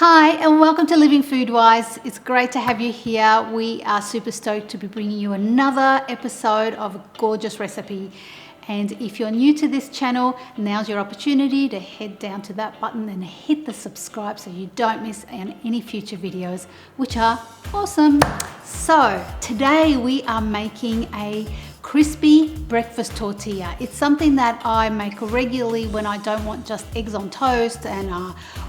Hi and welcome to Living Food Wise. It's great to have you here. We are super stoked to be bringing you another episode of a gorgeous recipe. And if you're new to this channel, now's your opportunity to head down to that button and hit the subscribe so you don't miss any future videos, which are awesome. So today we are making a crispy breakfast tortilla. It's something that I make regularly when I don't want just eggs on toast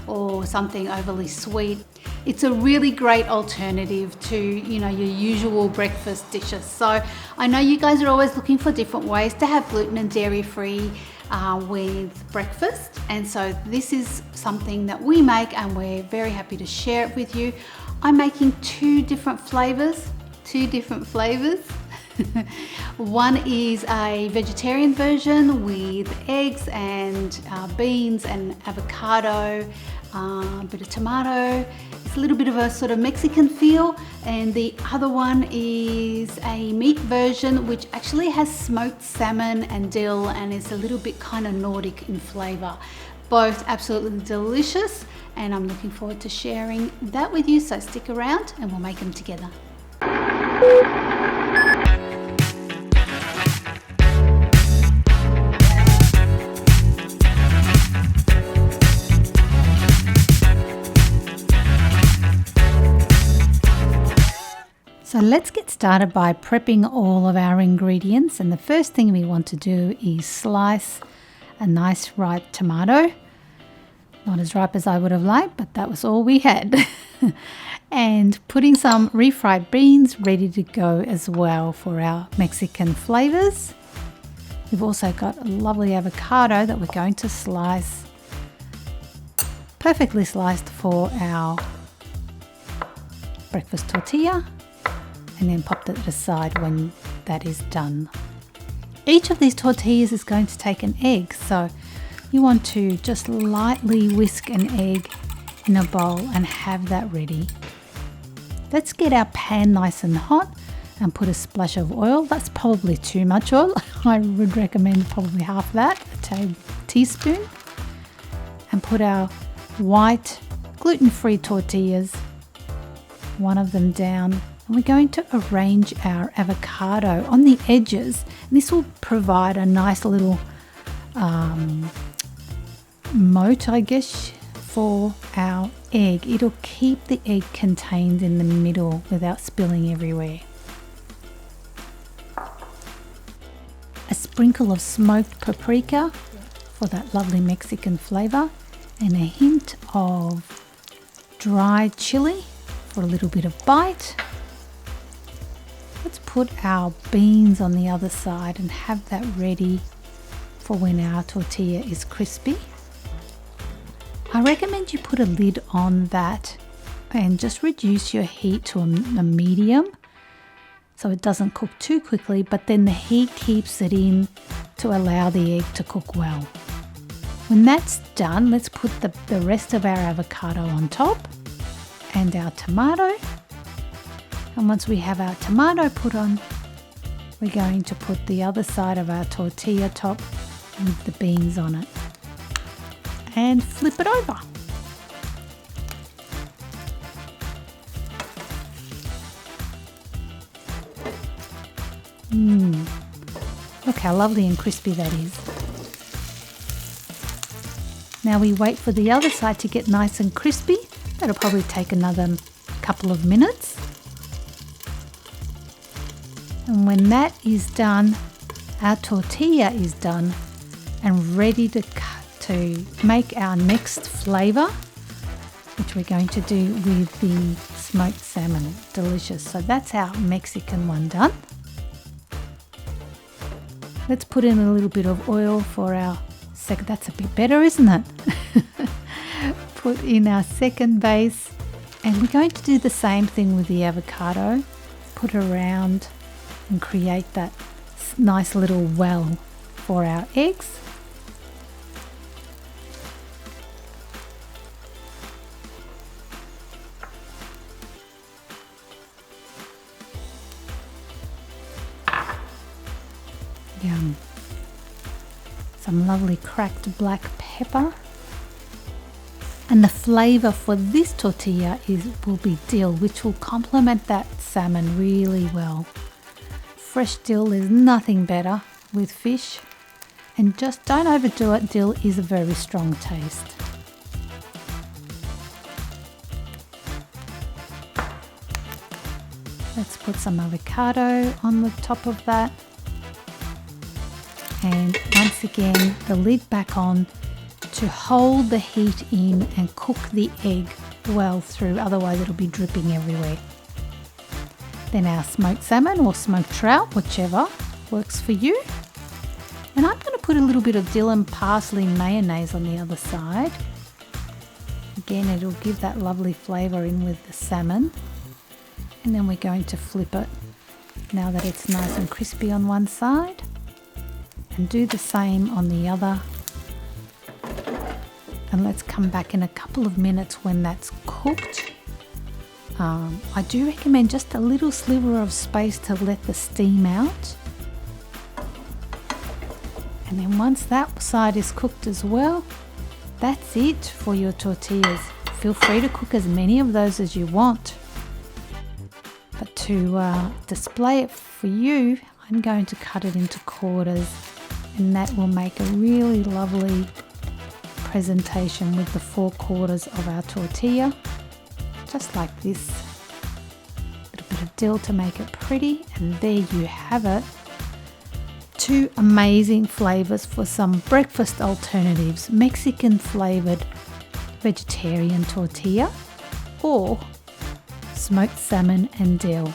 or something overly sweet. It's a really great alternative to your usual breakfast dishes. So I know you guys are always looking for different ways to have gluten and dairy free with breakfast, and so this is something that we make and we're very happy to share it with you. I'm making two different flavors. One is a vegetarian version with eggs and beans and avocado, a bit of tomato. It's a little bit of a sort of Mexican feel. And the other one is a meat version which actually has smoked salmon and dill and is a little bit kind of Nordic in flavor. Both absolutely delicious, and I'm looking forward to sharing that with you, so stick around and we'll make them together. So let's get started by prepping all of our ingredients, and the first thing we want to do is slice a nice ripe tomato. Not as ripe as I would have liked, but that was all we had. And putting some refried beans ready to go as well for our Mexican flavors. We've also got a lovely avocado that we're going to slice, perfectly sliced for our breakfast tortilla, and then pop that aside when that is done. Each of these tortillas is going to take an egg, so you want to just lightly whisk an egg in a bowl and have that ready. Let's get our pan nice and hot and put a splash of oil. That's probably too much oil. I would recommend probably half that, a teaspoon. And put our white gluten-free tortillas, one of them down. And we're going to arrange our avocado on the edges. And this will provide a nice little moat, I guess, for our egg. It'll keep the egg contained in the middle without spilling everywhere. A sprinkle of smoked paprika for that lovely Mexican flavor, and a hint of dried chili for a little bit of bite. Let's put our beans on the other side and have that ready for when our tortilla is crispy. I recommend you put a lid on that and just reduce your heat to a medium so it doesn't cook too quickly, but then the heat keeps it in to allow the egg to cook well. When that's done, let's put the rest of our avocado on top and our tomato. And once we have our tomato put on, we're going to put the other side of our tortilla top with the beans on it and flip it over. Look how lovely and crispy that is. Now we wait for the other side to get nice and crispy. That'll probably take another couple of minutes. And when that is done, our tortilla is done and ready to make our next flavor, which we're going to do with the smoked salmon. Delicious. So that's our Mexican one done. Let's put in a little bit of oil for our second. That's a bit better, isn't it? Put in our second base, and we're going to do the same thing with the avocado. Put around and create that nice little well for our eggs. Yum. Some lovely cracked black pepper. And the flavor for this tortilla will be dill, which will complement that salmon really well. Fresh dill is nothing better with fish, and just don't overdo it. Dill is a very strong taste. Let's put some avocado on the top of that. And once again, the lid back on to hold the heat in and cook the egg well through, otherwise it'll be dripping everywhere. Then our smoked salmon or smoked trout, whichever works for you. And I'm going to put a little bit of dill and parsley mayonnaise on the other side. Again, it'll give that lovely flavour in with the salmon. And then we're going to flip it now that it's nice and crispy on one side. And do the same on the other. And let's come back in a couple of minutes when that's cooked. I do recommend just a little sliver of space to let the steam out. And then once that side is cooked as well, that's it for your tortillas. Feel free to cook as many of those as you want. But to display it for you, I'm going to cut it into quarters, and that will make a really lovely presentation with the 4 quarters of our tortilla, just like this. A little bit of dill to make it pretty, and there you have it. 2 amazing flavors for some breakfast alternatives: Mexican flavored vegetarian tortilla or smoked salmon and dill.